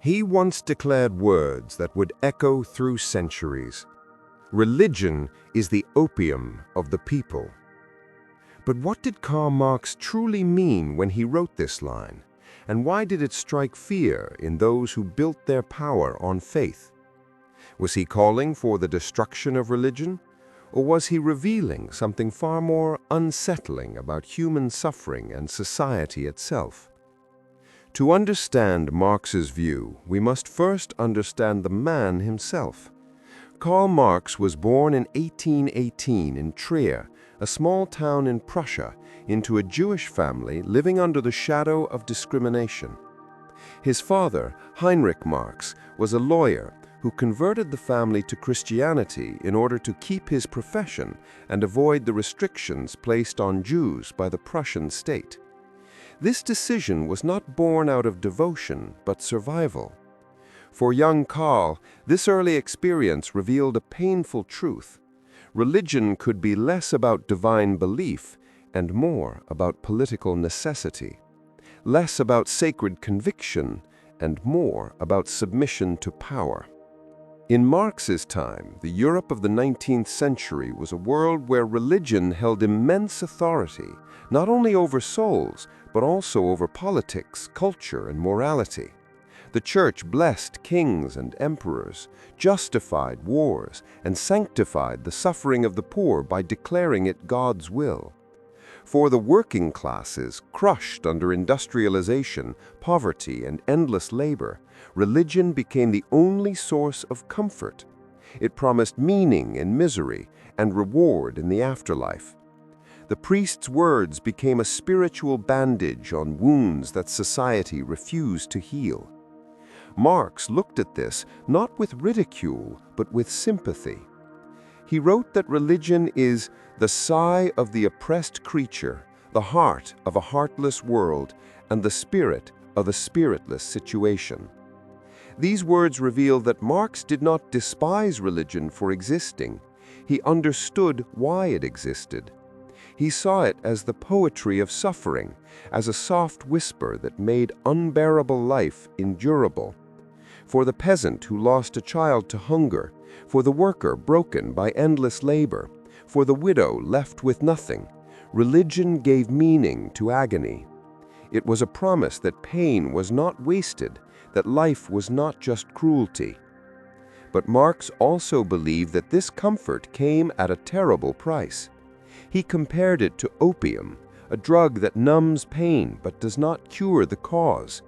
He once declared words that would echo through centuries. Religion is the opium of the people. But what did Karl Marx truly mean when he wrote this line? And why did it strike fear in those who built their power on faith? Was he calling for the destruction of religion? Or was he revealing something far more unsettling about human suffering and society itself? To understand Marx's view, we must first understand the man himself. Karl Marx was born in 1818 in Trier, a small town in Prussia, into a Jewish family living under the shadow of discrimination. His father, Heinrich Marx, was a lawyer who converted the family to Christianity in order to keep his profession and avoid the restrictions placed on Jews by the Prussian state. This decision was not born out of devotion, but survival. For young Karl, this early experience revealed a painful truth. Religion could be less about divine belief and more about political necessity, less about sacred conviction and more about submission to power. In Marx's time, the Europe of the 19th century was a world where religion held immense authority, not only over souls, but also over politics, culture, and morality. The Church blessed kings and emperors, justified wars, and sanctified the suffering of the poor by declaring it God's will. For the working classes, crushed under industrialization, poverty, and endless labor, religion became the only source of comfort. It promised meaning in misery and reward in the afterlife. The priest's words became a spiritual bandage on wounds that society refused to heal. Marx looked at this not with ridicule, but with sympathy. He wrote that religion is the sigh of the oppressed creature, the heart of a heartless world, and the spirit of a spiritless situation. These words reveal that Marx did not despise religion for existing. He understood why it existed. He saw it as the poetry of suffering, as a soft whisper that made unbearable life endurable. For the peasant who lost a child to hunger, for the worker broken by endless labor, for the widow left with nothing, religion gave meaning to agony. It was a promise that pain was not wasted, that life was not just cruelty. But Marx also believed that this comfort came at a terrible price. He compared it to opium, a drug that numbs pain but does not cure the cause.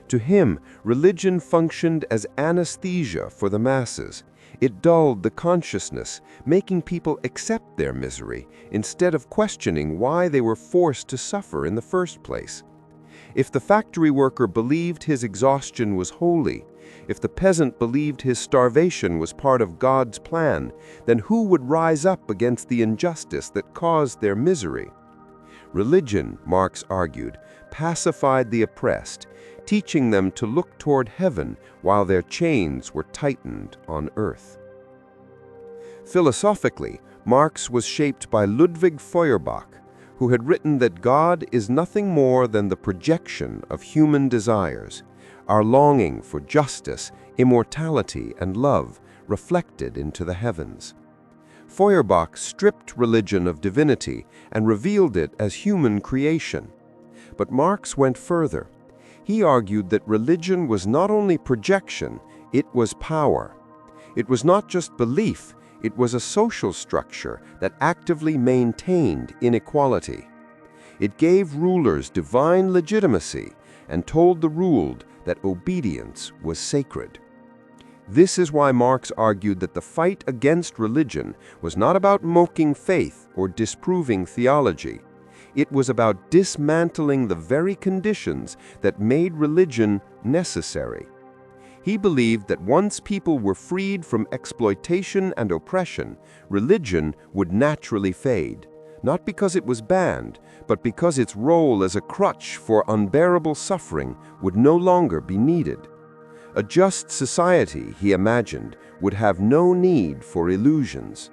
To him, religion functioned as anesthesia for the masses. It dulled the consciousness, making people accept their misery instead of questioning why they were forced to suffer in the first place. If the factory worker believed his exhaustion was holy, if the peasant believed his starvation was part of God's plan, then who would rise up against the injustice that caused their misery? Religion, Marx argued, pacified the oppressed, teaching them to look toward heaven while their chains were tightened on earth. Philosophically, Marx was shaped by Ludwig Feuerbach, who had written that God is nothing more than the projection of human desires, our longing for justice, immortality, and love reflected into the heavens. Feuerbach stripped religion of divinity and revealed it as human creation. But Marx went further. He argued that religion was not only projection, it was power. It was not just belief, it was a social structure that actively maintained inequality. It gave rulers divine legitimacy and told the ruled that obedience was sacred. This is why Marx argued that the fight against religion was not about mocking faith or disproving theology. It was about dismantling the very conditions that made religion necessary. He believed that once people were freed from exploitation and oppression, religion would naturally fade, not because it was banned, but because its role as a crutch for unbearable suffering would no longer be needed. A just society, he imagined, would have no need for illusions.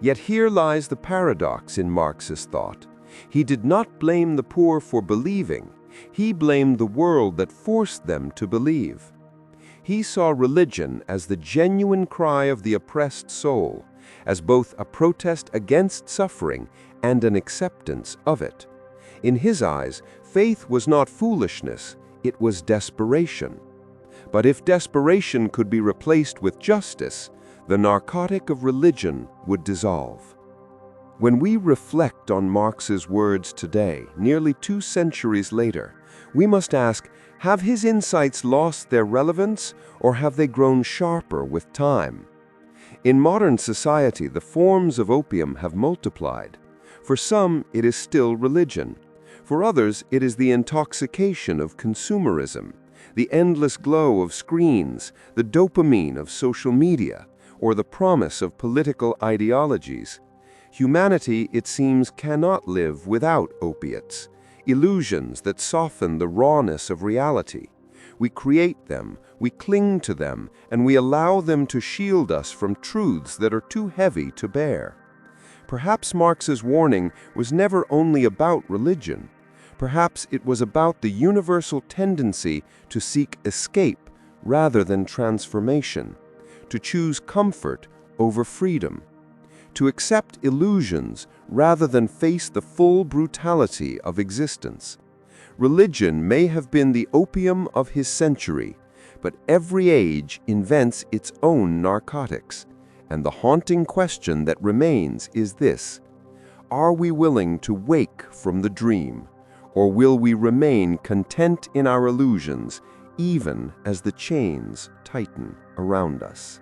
Yet here lies the paradox in Marx's thought. He did not blame the poor for believing. He blamed the world that forced them to believe. He saw religion as the genuine cry of the oppressed soul, as both a protest against suffering and an acceptance of it. In his eyes, faith was not foolishness, it was desperation. But if desperation could be replaced with justice, the narcotic of religion would dissolve. When we reflect on Marx's words today, nearly 2 centuries later, we must ask, have his insights lost their relevance, or have they grown sharper with time? In modern society, the forms of opium have multiplied. For some, it is still religion. For others, it is the intoxication of consumerism, the endless glow of screens, the dopamine of social media, or the promise of political ideologies. Humanity, it seems, cannot live without opiates, illusions that soften the rawness of reality. We create them, we cling to them, and we allow them to shield us from truths that are too heavy to bear. Perhaps Marx's warning was never only about religion. Perhaps it was about the universal tendency to seek escape rather than transformation, to choose comfort over freedom, to accept illusions rather than face the full brutality of existence. Religion may have been the opium of his century, but every age invents its own narcotics. And the haunting question that remains is this: are we willing to wake from the dream, or will we remain content in our illusions, even as the chains tighten around us?